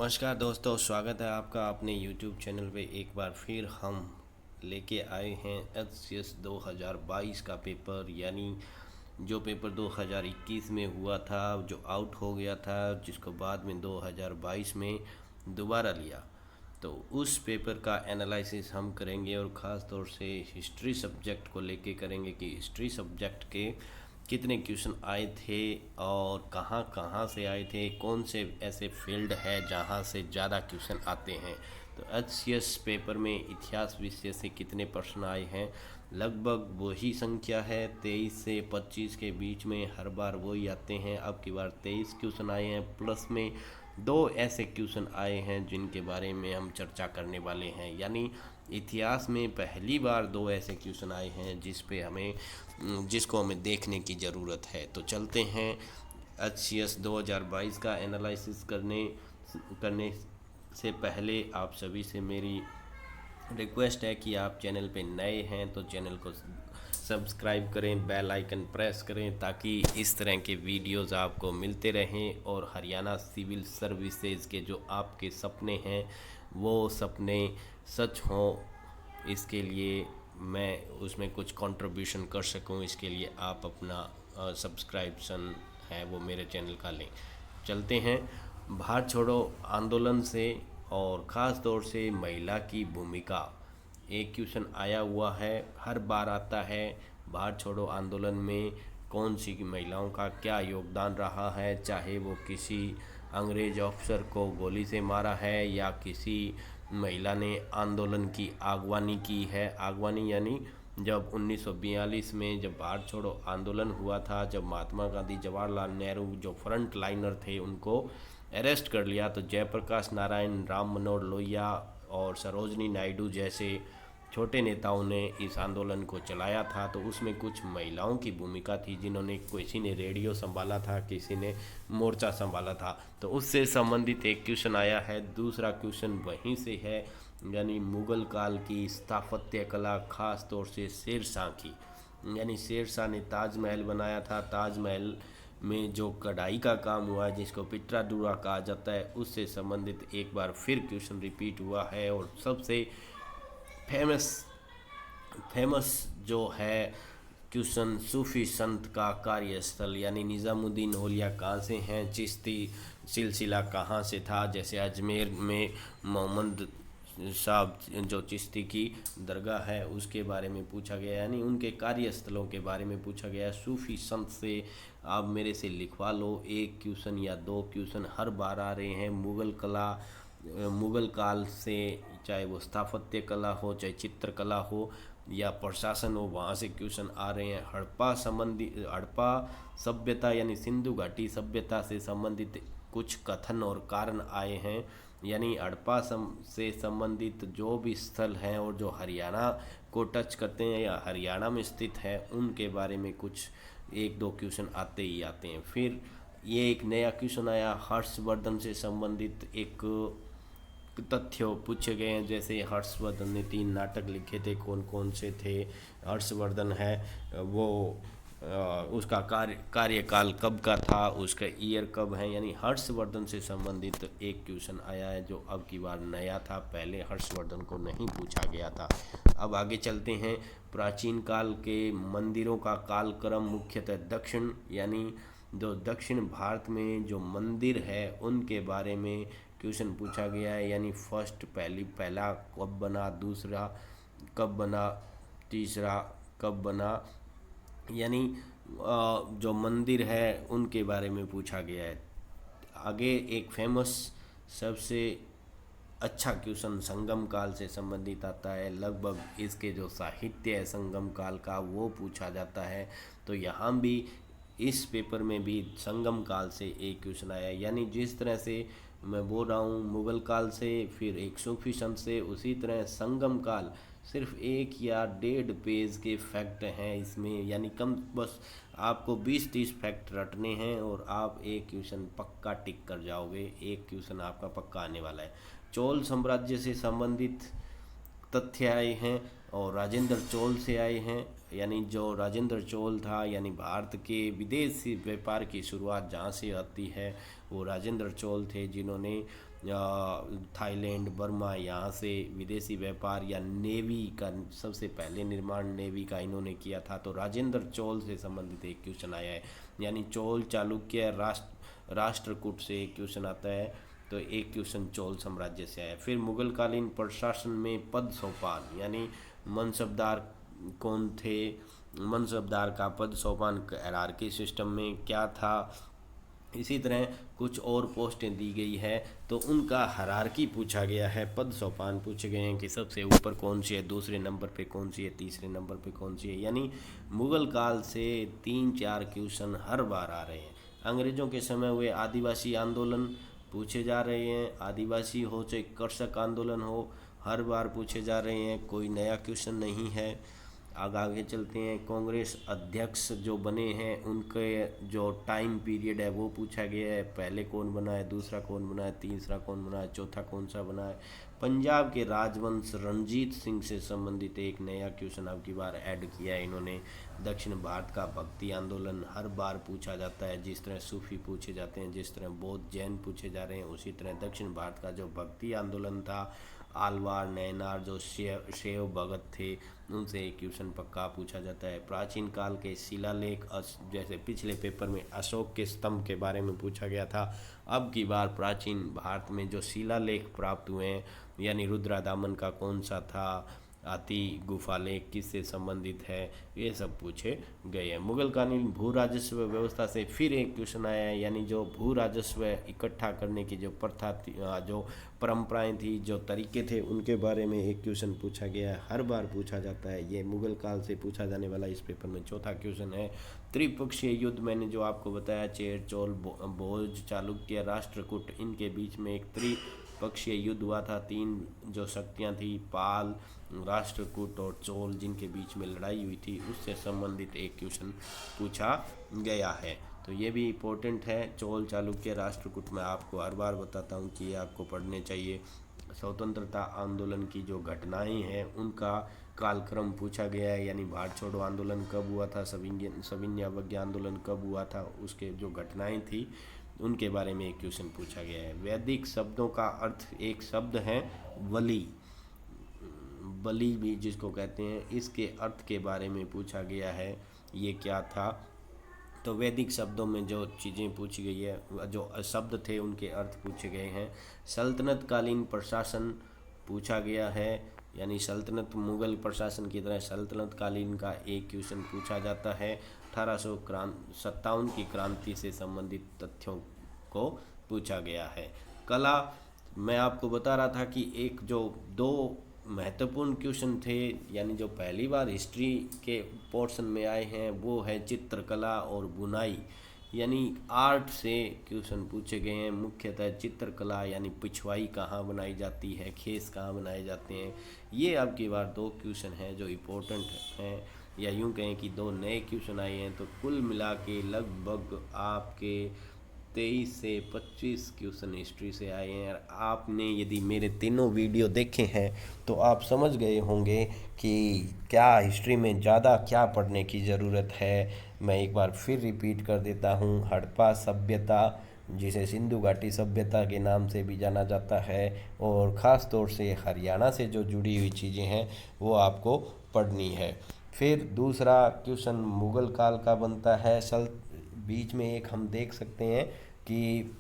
नमस्कार दोस्तों, स्वागत है आपका अपने YouTube चैनल पे। एक बार फिर हम लेके आए हैं एचसीएस 2022 का पेपर, यानी जो पेपर 2021 में हुआ था, जो आउट हो गया था, जिसको बाद में 2022 में दोबारा लिया। तो उस पेपर का एनालिसिस हम करेंगे और ख़ास तौर से हिस्ट्री सब्जेक्ट को लेके करेंगे कि हिस्ट्री सब्जेक्ट के कितने क्वेश्चन आए थे और कहाँ कहाँ से आए थे, कौन से ऐसे फील्ड है जहाँ से ज़्यादा क्वेश्चन आते हैं। तो एचसीएस पेपर में इतिहास विषय से कितने प्रश्न आए हैं, लगभग वही संख्या है, 23 से 25 के बीच में हर बार वही आते हैं। अब की बार 23 क्वेश्चन आए हैं, प्लस में दो ऐसे क्वेश्चन आए हैं जिनके बारे में हम चर्चा करने वाले हैं। यानी इतिहास में पहली बार दो ऐसे क्वेश्चन आए हैं जिसको हमें देखने की ज़रूरत है। तो चलते हैं एचसीएस 2022 का एनालिसिस करने से पहले आप सभी से मेरी रिक्वेस्ट है कि आप चैनल पे नए हैं तो चैनल को सब्सक्राइब करें, बेल आइकन प्रेस करें ताकि इस तरह के वीडियोस आपको मिलते रहें और हरियाणा सिविल सर्विसेज के जो आपके सपने हैं वो सपने सच हों। इसके लिए मैं उसमें कुछ कंट्रीब्यूशन कर सकूं, इसके लिए आप अपना सब्सक्रिप्शन है वो मेरे चैनल का लें। चलते हैं भारत छोड़ो आंदोलन से और ख़ास तौर से महिला की भूमिका। एक क्वेश्चन आया हुआ है, हर बार आता है। भारत छोड़ो आंदोलन में कौन सी महिलाओं का क्या योगदान रहा है, चाहे वो किसी अंग्रेज ऑफिसर को गोली से मारा है या किसी महिला ने आंदोलन की अगवानी की है। अगवानी यानी जब 1942 में जब भारत छोड़ो आंदोलन हुआ था, जब महात्मा गांधी, जवाहरलाल नेहरू जो फ्रंट लाइनर थे उनको अरेस्ट कर लिया, तो जयप्रकाश नारायण, राम मनोहर लोहिया और सरोजनी नायडू जैसे छोटे नेताओं ने इस आंदोलन को चलाया था। तो उसमें कुछ महिलाओं की भूमिका थी, जिन्होंने, किसी ने रेडियो संभाला था, किसी ने मोर्चा संभाला था। तो उससे संबंधित एक क्वेश्चन आया है। दूसरा क्वेश्चन वहीं से है, यानी मुग़ल काल की स्थापत्य कला, खास तौर से शेरशाह की। यानी शेरशाह ने ताजमहल बनाया था, ताजमहल में जो कढ़ाई का काम हुआ है जिसको पिट्राडूरा कहा जाता है, उससे संबंधित एक बार फिर क्वेश्चन रिपीट हुआ है। और सबसे फेमस फेमस जो है क्वेश्चन, सूफी संत का कार्यस्थल, यानी निज़ामुद्दीन औलिया कहाँ से हैं, चिश्ती सिलसिला कहाँ से था। जैसे अजमेर में मोहम्मद साहब जो चिश्ती की दरगाह है उसके बारे में पूछा गया, यानी उनके कार्यस्थलों के बारे में पूछा गया। सूफी संत से आप मेरे से लिखवा लो, एक क्वेश्चन या दो क्वेश्चन हर बार आ रहे हैं। मुग़ल काल से, चाहे वो स्थापत्य कला हो, चाहे चित्रकला हो या प्रशासन हो, वहाँ से क्वेश्चन आ रहे हैं। हड़प्पा सभ्यता यानी सिंधु घाटी सभ्यता से संबंधित कुछ कथन और कारण आए हैं। यानी हड़प्पा से संबंधित जो भी स्थल हैं और जो हरियाणा को टच करते हैं या हरियाणा में स्थित है, उनके बारे में कुछ एक दो क्वेश्चन आते ही आते हैं। फिर ये एक नया क्वेश्चन आया, हर्षवर्धन से संबंधित एक तथ्य पूछे गए हैं। जैसे हर्षवर्धन ने 3 नाटक लिखे थे, कौन कौन से थे। हर्षवर्धन है वो उसका कार्यकाल कब का था, उसका ईयर कब है। यानी हर्षवर्धन से संबंधित एक क्वेश्चन आया है जो अब की बार नया था, पहले हर्षवर्धन को नहीं पूछा गया था। अब आगे चलते हैं। प्राचीन काल के मंदिरों का कालक्रम, मुख्यतः दक्षिण, यानी जो दक्षिण भारत में जो मंदिर है उनके बारे में क्वेश्चन पूछा गया है। यानी पहला कब बना, दूसरा कब बना, तीसरा कब बना, यानी जो मंदिर है उनके बारे में पूछा गया है। आगे एक फेमस सबसे अच्छा क्वेश्चन संगम काल से संबंधित आता है। लगभग इसके जो साहित्य है संगम काल का वो पूछा जाता है। तो यहाँ भी इस पेपर में भी संगम काल से एक क्वेश्चन आया है। यानी जिस तरह से मैं बोल रहा हूँ मुग़ल काल से, फिर एक सूफी संत से, उसी तरह संगम काल सिर्फ 1 या 1.5 पेज के फैक्ट हैं इसमें। यानी कम, बस आपको 20-30 फैक्ट रटने हैं और आप एक क्वेश्चन पक्का टिक कर जाओगे, एक क्वेश्चन आपका पक्का आने वाला है। चोल साम्राज्य से संबंधित तथ्य आए हैं और राजेंद्र चोल से आए हैं। यानी जो राजेंद्र चोल था, यानी भारत के विदेशी व्यापार की शुरुआत जहाँ से आती है वो राजेंद्र चोल थे, जिन्होंने थाईलैंड, बर्मा, यहाँ से विदेशी व्यापार या नेवी का सबसे पहले निर्माण नेवी का इन्होंने किया था। तो राजेंद्र चोल से संबंधित एक क्वेश्चन आया है, यानी चोल चालुक्य राष्ट्रकूट से एक क्वेश्चन आता है। तो एक क्वेश्चन चोल साम्राज्य से आया। फिर मुगल कालीन प्रशासन में पद सोपान, यानी मनसबदार कौन थे, मनसबदार का पद सोपान हायरार्की सिस्टम में क्या था। इसी तरह कुछ और पोस्टें दी गई है तो उनका हायरार्की पूछा गया है, पद सोपान पूछे गए हैं कि सबसे ऊपर कौन सी है, दूसरे नंबर पे कौन सी है, तीसरे नंबर पे कौन सी है। यानी मुगल काल से 3-4 क्वेश्चन हर बार आ रहे हैं। अंग्रेज़ों के समय हुए आदिवासी आंदोलन पूछे जा रहे हैं, आदिवासी हो चाहे कृषक आंदोलन हो, हर बार पूछे जा रहे हैं, कोई नया क्वेश्चन नहीं है। आगे चलते हैं। कांग्रेस अध्यक्ष जो बने हैं उनके जो टाइम पीरियड है वो पूछा गया है, पहले कौन बना है, दूसरा कौन बना है, तीसरा कौन बना है, चौथा कौन सा बना है। पंजाब के राजवंश रणजीत सिंह से संबंधित एक नया क्वेश्चन अब की बार ऐड किया है इन्होंने। दक्षिण भारत का भक्ति आंदोलन हर बार पूछा जाता है, जिस तरह सूफी पूछे जाते हैं, जिस तरह बौद्ध जैन पूछे जा रहे हैं, उसी तरह दक्षिण भारत का जो भक्ति आंदोलन था, आलवार नैनार जो शैव भगत थे, उनसे एक क्वेश्चन पक्का पूछा जाता है। प्राचीन काल के शिलालेख, जैसे पिछले पेपर में अशोक के स्तंभ के बारे में पूछा गया था, अब की बार प्राचीन भारत में जो शिलालेख प्राप्त हुए हैं, यानी रुद्रादामन का कौन सा था, हाथी गुफा लेख किससे संबंधित है, ये सब पूछे गए हैं। मुगल कालीन भू राजस्व व्यवस्था से फिर एक क्वेश्चन आया है, यानी जो भू राजस्व इकट्ठा करने की जो प्रथा थी, जो परंपराएं थी, जो तरीके थे, उनके बारे में एक क्वेश्चन पूछा गया है, हर बार पूछा जाता है। ये मुगल काल से पूछा जाने वाला इस पेपर में चौथा क्वेश्चन है। त्रिपक्षीय युद्ध मैंने जो आपको बताया, चेर चोल भोज चालुक्य राष्ट्रकूट, इनके बीच में एक त्रिपक्षीय युद्ध हुआ था। 3 जो शक्तियाँ थी, पाल, राष्ट्रकूट और चोल, जिनके बीच में लड़ाई हुई थी, उससे संबंधित एक क्वेश्चन पूछा गया है। तो ये भी इम्पोर्टेंट है। चोल चालुक्य राष्ट्रकूट मैं आपको हर बार बताता हूँ कि ये आपको पढ़ने चाहिए। स्वतंत्रता आंदोलन की जो घटनाएं हैं उनका कालक्रम पूछा गया है, यानी भारत छोड़ो आंदोलन कब हुआ था, सविनय अवज्ञा आंदोलन कब हुआ था, उसके जो घटनाएं थी उनके बारे में एक क्वेश्चन पूछा गया है। वैदिक शब्दों का अर्थ, एक शब्द है बलि, बलि भी जिसको कहते हैं, इसके अर्थ के बारे में पूछा गया है, ये क्या था। तो वैदिक शब्दों में जो चीज़ें पूछी गई है, जो शब्द थे उनके अर्थ पूछे गए हैं। सल्तनत कालीन प्रशासन पूछा गया है, यानी सल्तनत मुगल प्रशासन की तरह सल्तनत कालीन का एक क्वेश्चन पूछा जाता है। 1857 की क्रांति से संबंधित तथ्यों को पूछा गया है। कला, मैं आपको बता रहा था कि एक जो 2 महत्वपूर्ण क्वेश्चन थे, यानी जो पहली बार हिस्ट्री के पोर्शन में आए हैं, वो है चित्रकला और बुनाई, यानी आर्ट से क्वेश्चन पूछे गए हैं। मुख्यतः चित्रकला, यानी पिछवाई कहाँ बनाई जाती है, खेस कहाँ बनाए जाते हैं, ये अब की बार 2 क्वेश्चन हैं जो इम्पोर्टेंट हैं, या यूँ कहें कि 2 नए क्वेश्चन आए हैं। तो कुल मिला के लगभग आपके 23 से 25 क्वेश्चन हिस्ट्री से आए हैं। आपने यदि मेरे तीनों वीडियो देखे हैं तो आप समझ गए होंगे कि क्या हिस्ट्री में ज़्यादा क्या पढ़ने की ज़रूरत है। मैं एक बार फिर रिपीट कर देता हूँ, हड़प्पा सभ्यता, जिसे सिंधु घाटी सभ्यता के नाम से भी जाना जाता है, और ख़ास तौर से हरियाणा से जो जुड़ी हुई चीज़ें हैं वो आपको पढ़नी है। फिर दूसरा क्वेश्चन मुग़ल काल का बनता है। बीच में एक हम देख सकते हैं कि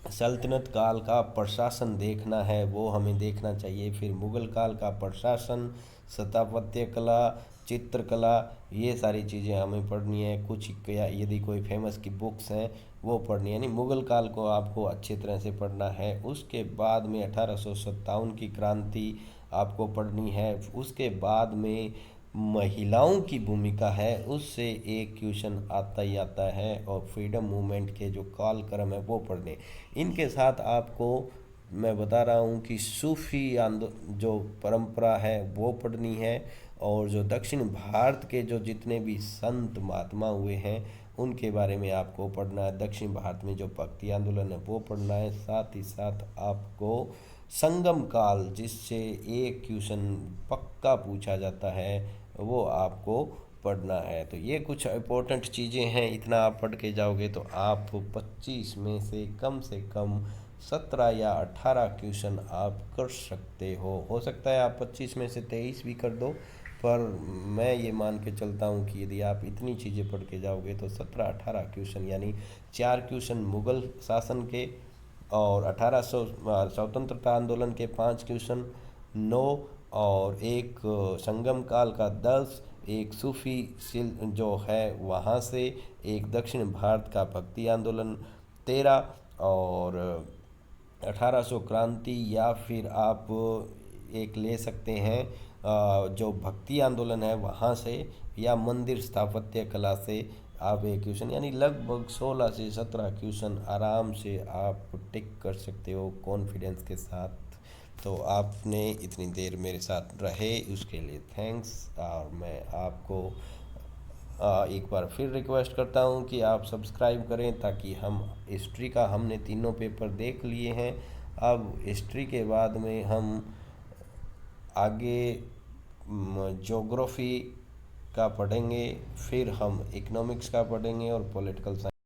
सल्तनत काल का प्रशासन देखना है, वो हमें देखना चाहिए। फिर मुग़ल काल का प्रशासन, स्थापत्य कला, चित्रकला, ये सारी चीज़ें हमें पढ़नी है। कुछ यदि कोई फेमस की बुक्स हैं वो पढ़नी है, यानी मुग़ल काल को आपको अच्छी तरह से पढ़ना है। उसके बाद में 1857 की क्रांति आपको पढ़नी है। उसके बाद में महिलाओं की भूमिका है, उससे एक क्वेश्चन आता ही आता है, और फ्रीडम मूवमेंट के जो कालक्रम है वो पढ़ने। इनके साथ आपको मैं बता रहा हूँ कि सूफी जो परंपरा है वो पढ़नी है, और जो दक्षिण भारत के जो जितने भी संत महात्मा हुए हैं उनके बारे में आपको पढ़ना है। दक्षिण भारत में जो भक्ति आंदोलन है वो पढ़ना है। साथ ही साथ आपको संगम काल, जिससे एक क्वेश्चन पक्का पूछा जाता है, वो आपको पढ़ना है। तो ये कुछ इम्पोर्टेंट चीज़ें हैं, इतना आप पढ़ के जाओगे तो आप 25 में से कम 17 या 18 क्वेश्चन आप कर सकते हो सकता है आप 25 में से 23 भी कर दो, पर मैं ये मान के चलता हूँ कि यदि आप इतनी चीज़ें पढ़ के जाओगे तो 17-18 क्वेश्चन, यानी 4 क्वेश्चन मुग़ल शासन के और 1800 स्वतंत्रता आंदोलन के 5 क्वेश्चन, 9 और एक संगम काल का 10, एक सूफी सिल जो है वहाँ से, एक दक्षिण भारत का भक्ति आंदोलन 13, और 1800 क्रांति, या फिर आप एक ले सकते हैं जो भक्ति आंदोलन है वहाँ से, या मंदिर स्थापत्य कला से आप एक क्वेश्चन, यानी लगभग 16 से 17 क्वेश्चन आराम से आप टिक कर सकते हो कॉन्फिडेंस के साथ। तो आपने इतनी देर मेरे साथ रहे उसके लिए थैंक्स। और मैं आपको एक बार फिर रिक्वेस्ट करता हूँ कि आप सब्सक्राइब करें, ताकि हम हिस्ट्री का, हमने तीनों पेपर देख लिए हैं, अब हिस्ट्री के बाद में हम आगे ज्योग्राफी का पढ़ेंगे, फिर हम इकोनॉमिक्स का पढ़ेंगे और पॉलिटिकल साइंस